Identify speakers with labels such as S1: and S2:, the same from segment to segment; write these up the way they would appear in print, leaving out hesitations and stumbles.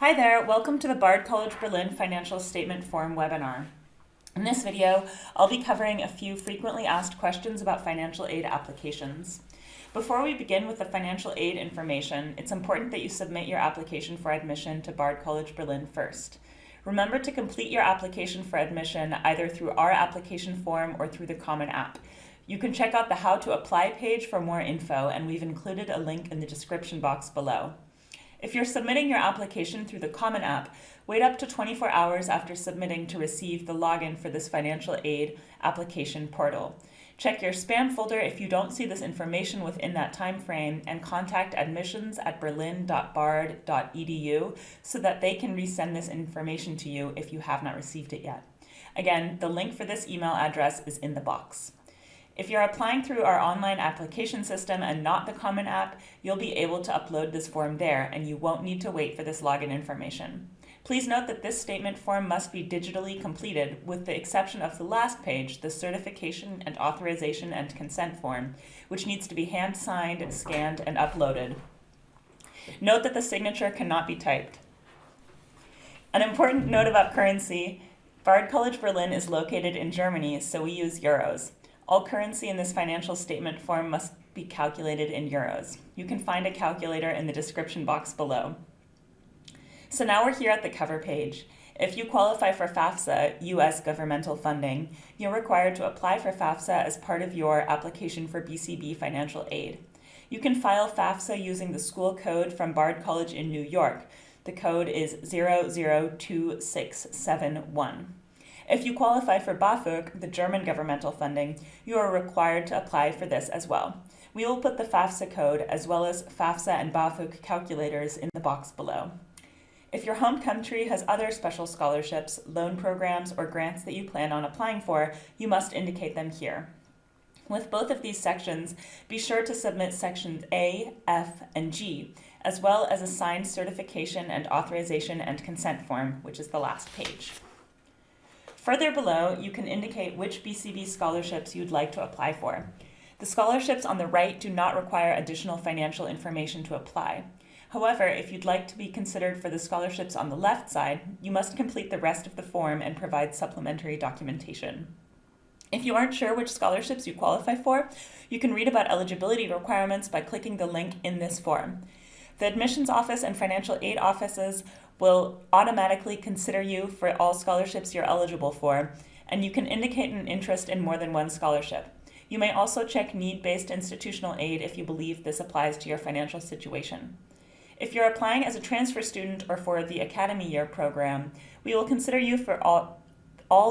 S1: Hi there, welcome to the Bard College Berlin Financial Statement Forum webinar. In this video, I'll be covering a few frequently asked questions about financial aid applications. Before we begin with the financial aid information, it's important that you submit your application for admission to Bard College Berlin first. Remember to complete your application for admission either through our application form or through the Common App. You can check out the How to Apply page for more info, and we've included a link in the description box below. If you're submitting your application through the Common App, wait up to 24 hours after submitting to receive the login for this financial aid application portal. Check your spam folder if you don't see this information within that time frame, and contact admissions@berlin.bard.edu so that they can resend this information to you if you have not received it yet. Again, the link for this email address is in the box. If you're applying through our online application system and not the Common App, you'll be able to upload this form there, and you won't need to wait for this login information. Please note that this statement form must be digitally completed, with the exception of the last page, the certification and authorization and consent form, which needs to be hand-signed, scanned, and uploaded. Note that the signature cannot be typed. An important note about currency: Bard College Berlin is located in Germany, so we use euros. All currency in this financial statement form must be calculated in euros. You can find a calculator in the description box below. So now we're here at the cover page. If you qualify for FAFSA, U.S. governmental funding, you're required to apply for FAFSA as part of your application for BCB financial aid. You can file FAFSA using the school code from Bard College in New York. The code is 002671. If you qualify for BaFöG, the German governmental funding, you are required to apply for this as well. We will put the FAFSA code as well as FAFSA and BaFöG calculators in the box below. If your home country has other special scholarships, loan programs, or grants that you plan on applying for, you must indicate them here. With both of these sections, be sure to submit sections A, F, and G, as well as a signed certification and authorization and consent form, which is the last page. Further below, you can indicate which BCB scholarships you'd like to apply for. The scholarships on the right do not require additional financial information to apply. However, if you'd like to be considered for the scholarships on the left side, you must complete the rest of the form and provide supplementary documentation. If you aren't sure which scholarships you qualify for, you can read about eligibility requirements by clicking the link in this form. The admissions office and financial aid offices will automatically consider you for all scholarships you're eligible for, and you can indicate an interest in more than one scholarship. You may also check need-based institutional aid if you believe this applies to your financial situation. If you're applying as a transfer student or for the Academy Year program, we will consider you for all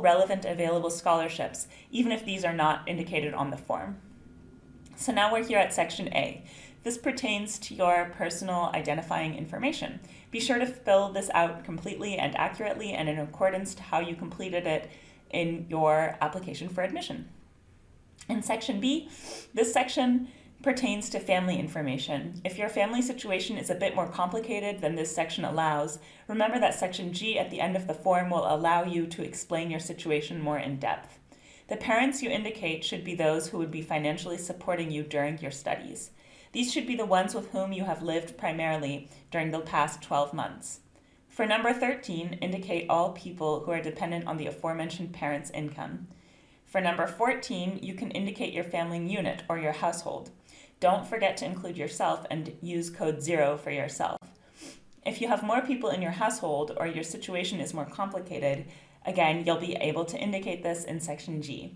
S1: relevant available scholarships, even if these are not indicated on the form. So now we're here at Section A. This pertains to your personal identifying information. Be sure to fill this out completely and accurately and in accordance to how you completed it in your application for admission. In Section B, this section pertains to family information. If your family situation is a bit more complicated than this section allows, remember that Section G at the end of the form will allow you to explain your situation more in depth. The parents you indicate should be those who would be financially supporting you during your studies. These should be the ones with whom you have lived primarily during the past 12 months. For number 13, indicate all people who are dependent on the aforementioned parent's income. For number 14, you can indicate your family unit or your household. Don't forget to include yourself and use code 0 for yourself. If you have more people in your household or your situation is more complicated, again, you'll be able to indicate this in Section G.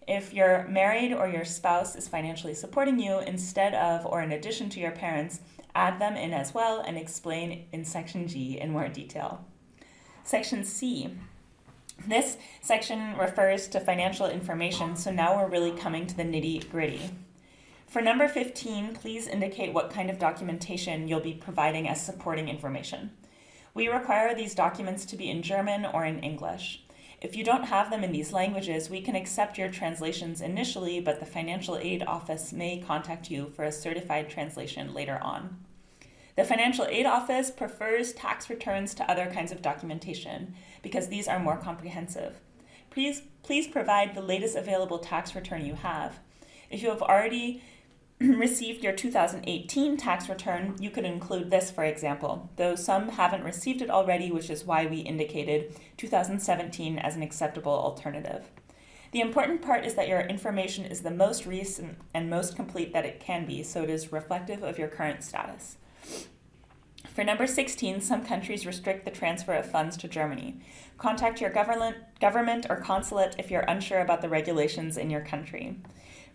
S1: If you're married or your spouse is financially supporting you instead of or in addition to your parents, add them in as well and explain in Section G in more detail. Section C. This section refers to financial information, so now we're really coming to the nitty-gritty. For number 15, please indicate what kind of documentation you'll be providing as supporting information. We require these documents to be in German or in English. If you don't have them in these languages, we can accept your translations initially, but the financial aid office may contact you for a certified translation later on. The financial aid office prefers tax returns to other kinds of documentation because these are more comprehensive. Please provide the latest available tax return you have. If you have already received your 2018 tax return, you could include this, for example, though some haven't received it already, which is why we indicated 2017 as an acceptable alternative. The important part is that your information is the most recent and most complete that it can be, so it is reflective of your current status. For number 16, some countries restrict the transfer of funds to Germany. Contact your government or consulate if you're unsure about the regulations in your country.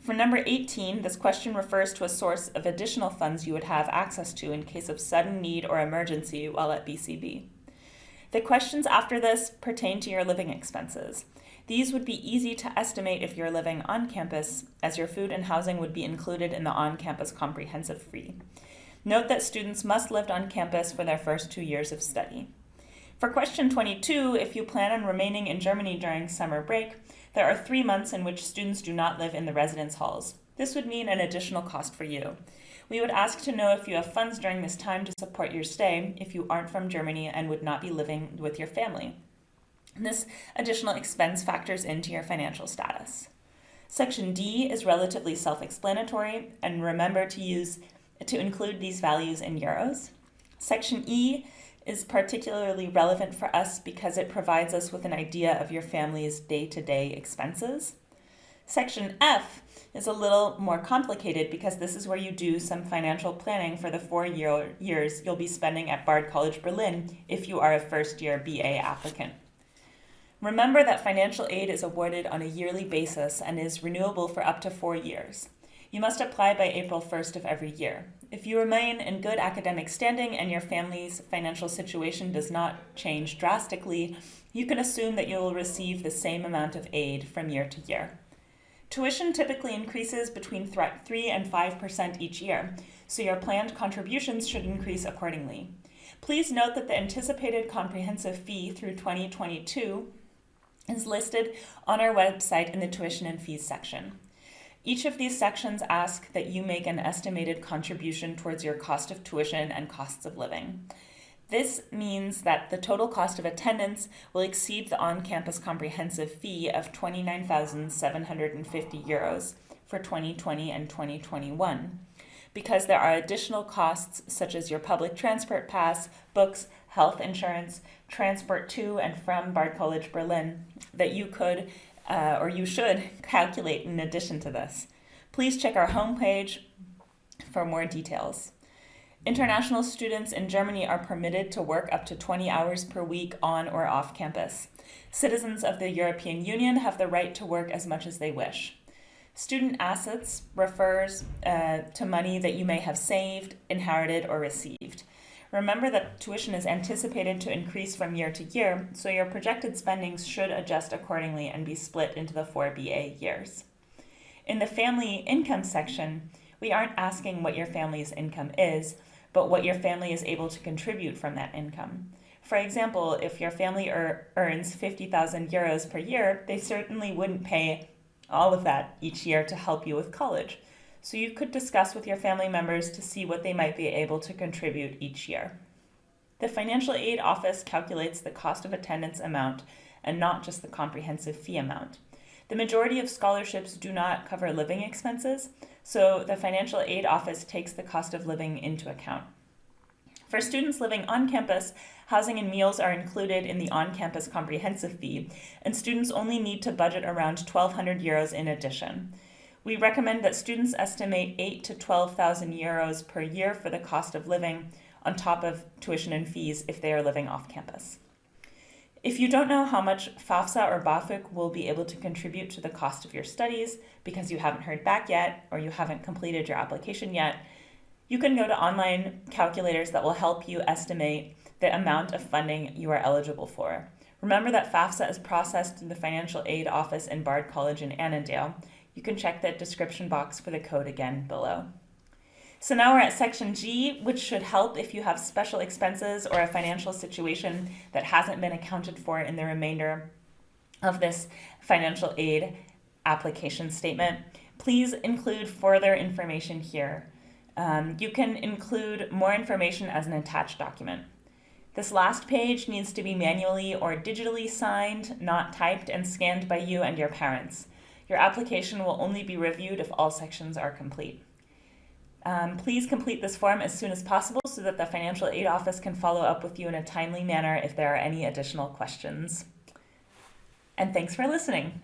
S1: For number 18, this question refers to a source of additional funds you would have access to in case of sudden need or emergency while at BCB. The questions after this pertain to your living expenses. These would be easy to estimate if you're living on campus, as your food and housing would be included in the on-campus comprehensive fee. Note that students must live on campus for their first 2 years of study. For question 22, if you plan on remaining in Germany during summer break, there are 3 months in which students do not live in the residence halls. This would mean an additional cost for you. We would ask to know if you have funds during this time to support your stay if you aren't from Germany and would not be living with your family. This additional expense factors into your financial status. Section D is relatively self-explanatory, and remember to include these values in euros. Section E is particularly relevant for us because it provides us with an idea of your family's day-to-day expenses. Section F is a little more complicated because this is where you do some financial planning for the 4 years you'll be spending at Bard College Berlin if you are a first-year BA applicant. Remember that financial aid is awarded on a yearly basis and is renewable for up to 4 years. You must apply by April 1st of every year. If you remain in good academic standing and your family's financial situation does not change drastically, you can assume that you will receive the same amount of aid from year to year. Tuition typically increases between 3 and 5% each year, so your planned contributions should increase accordingly. Please note that the anticipated comprehensive fee through 2022 is listed on our website in the tuition and fees section. Each of these sections ask that you make an estimated contribution towards your cost of tuition and costs of living. This means that the total cost of attendance will exceed the on-campus comprehensive fee of 29,750 euros for 2020 and 2021, because there are additional costs such as your public transport pass, books, health insurance, transport to and from Bard College Berlin that you could or you should calculate in addition to this. Please check our homepage for more details. International students in Germany are permitted to work up to 20 hours per week on or off campus. Citizens of the European Union have the right to work as much as they wish. Student assets refers to money that you may have saved, inherited, or received. Remember that tuition is anticipated to increase from year to year, so your projected spendings should adjust accordingly and be split into the 4 BA years. In the family income section, we aren't asking what your family's income is, but what your family is able to contribute from that income. For example, if your family earns 50,000 euros per year, they certainly wouldn't pay all of that each year to help you with college. So you could discuss with your family members to see what they might be able to contribute each year. The financial aid office calculates the cost of attendance amount and not just the comprehensive fee amount. The majority of scholarships do not cover living expenses, so the financial aid office takes the cost of living into account. For students living on campus, housing and meals are included in the on-campus comprehensive fee, and students only need to budget around 1,200 euros in addition. We recommend that students estimate 8,000 to 12,000 euros per year for the cost of living on top of tuition and fees if they are living off campus. If you don't know how much FAFSA or BaFöG will be able to contribute to the cost of your studies because you haven't heard back yet or you haven't completed your application yet, you can go to online calculators that will help you estimate the amount of funding you are eligible for. Remember that FAFSA is processed through the Financial Aid Office in Bard College in Annandale. You can check the description box for the code again below. So now we're at section G, which should help if you have special expenses or a financial situation that hasn't been accounted for in the remainder of this financial aid application statement. Please include further information here. You can include more information as an attached document. This last page needs to be manually or digitally signed, not typed and scanned by you and your parents. Your application will only be reviewed if all sections are complete. Please complete this form as soon as possible so that the Financial Aid Office can follow up with you in a timely manner if there are any additional questions. And thanks for listening.